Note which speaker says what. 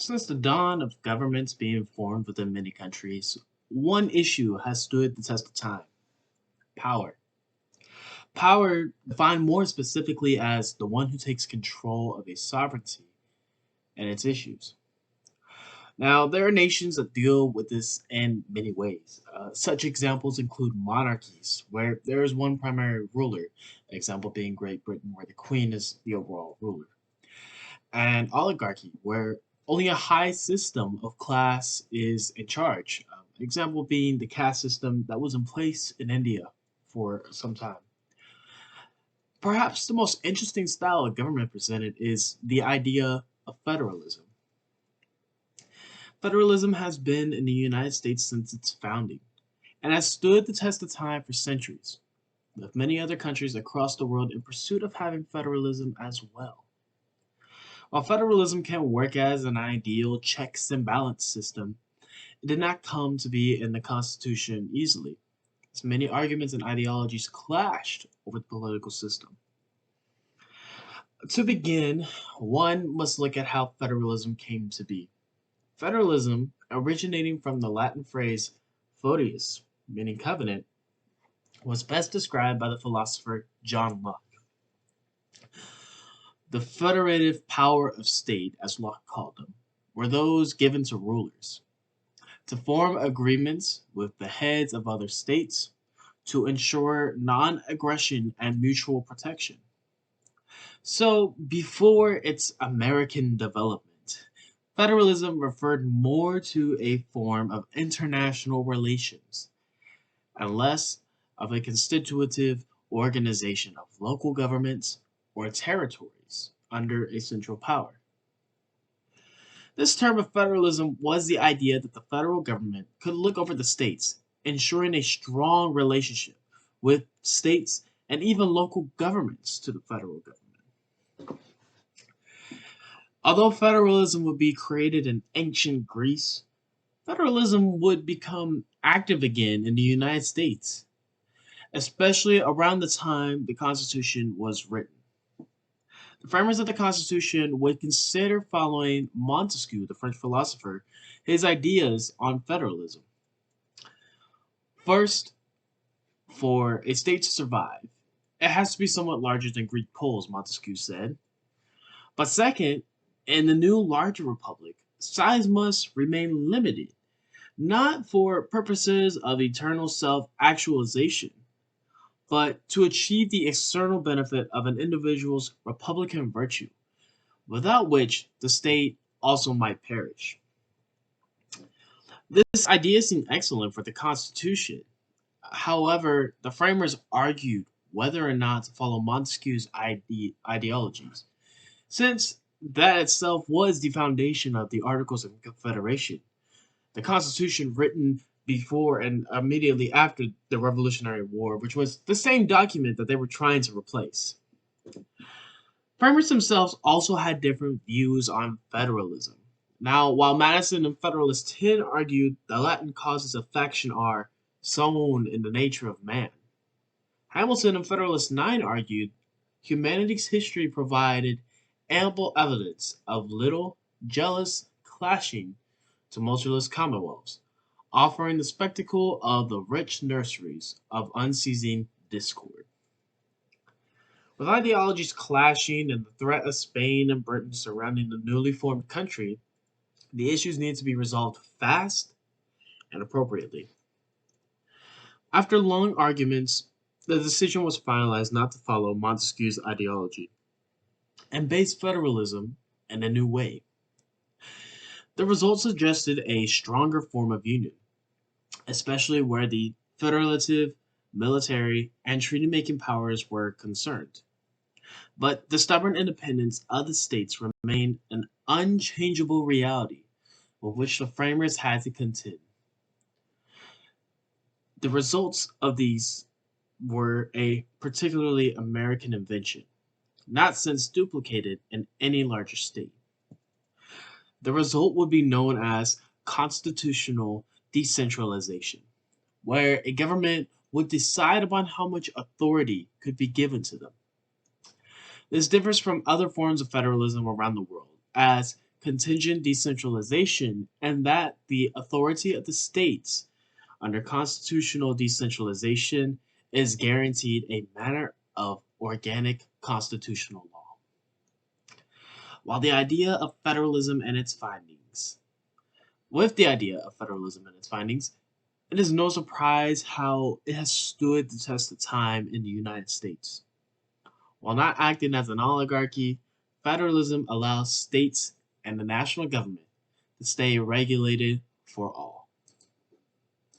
Speaker 1: Since the dawn of governments being formed within many countries, one issue has stood the test of time: power. Power, defined more specifically as the one who takes control of a sovereignty and its issues. Now, there are nations that deal with this in many ways. Such examples include monarchies, where there is one primary ruler, example being Great Britain, where the queen is the overall ruler, and oligarchy, where only a high system of class is in charge. Example being the caste system that was in place in India for some time. Perhaps the most interesting style of government presented is the idea of federalism. Federalism has been in the United States since its founding and has stood the test of time for centuries, with many other countries across the world in pursuit of having federalism as well. While federalism can work as an ideal checks and balance system, it did not come to be in the Constitution easily, as many arguments and ideologies clashed over the political system. To begin, one must look at how federalism came to be. Federalism, originating from the Latin phrase "foedus", meaning covenant, was best described by the philosopher John Locke. The federative power of state, as Locke called them, were those given to rulers to form agreements with the heads of other states to ensure non aggression and mutual protection. So, before its American development, federalism referred more to a form of international relations and less of a constitutive organization of local governments or territories under a central power. This term of federalism was the idea that the federal government could look over the states, ensuring a strong relationship with states and even local governments to the federal government. Although federalism would be created in ancient Greece, federalism would become active again in the United States, especially around the time the Constitution was written. The framers of the Constitution would consider following Montesquieu, the French philosopher, his ideas on federalism. First, for a state to survive, it has to be somewhat larger than Greek poles, Montesquieu said. But second, in the new larger republic, size must remain limited, not for purposes of eternal self actualization, but to achieve the external benefit of an individual's republican virtue, without which the state also might perish. This idea seemed excellent for the Constitution. However, the framers argued whether or not to follow Montesquieu's ideologies, since that itself was the foundation of the Articles of Confederation, the Constitution written before and immediately after the Revolutionary War, which was the same document that they were trying to replace. Framers themselves also had different views on federalism. Now, while Madison and Federalist 10 argued the Latin causes of faction are sown in the nature of man, Hamilton and Federalist 9 argued humanity's history provided ample evidence of little, jealous, clashing, tumultuous commonwealths, offering the spectacle of the rich nurseries of unceasing discord. With ideologies clashing and the threat of Spain and Britain surrounding the newly formed country, the issues need to be resolved fast and appropriately. After long arguments, the decision was finalized not to follow Montesquieu's ideology and base federalism in a new way. The results suggested a stronger form of union, especially where the federative, military, and treaty making powers were concerned. But the stubborn independence of the states remained an unchangeable reality with which the framers had to contend. The results of these were a particularly American invention, not since duplicated in any larger state. The result would be known as constitutional decentralization, where a government would decide upon how much authority could be given to them. This differs from other forms of federalism around the world, as contingent decentralization, and that the authority of the states under constitutional decentralization is guaranteed a manner of organic constitutional law. While the idea of federalism and its findings, with the idea of federalism and its findings, it is no surprise how it has stood the test of time in the United States. While not acting as an oligarchy, federalism allows states and the national government to stay regulated for all.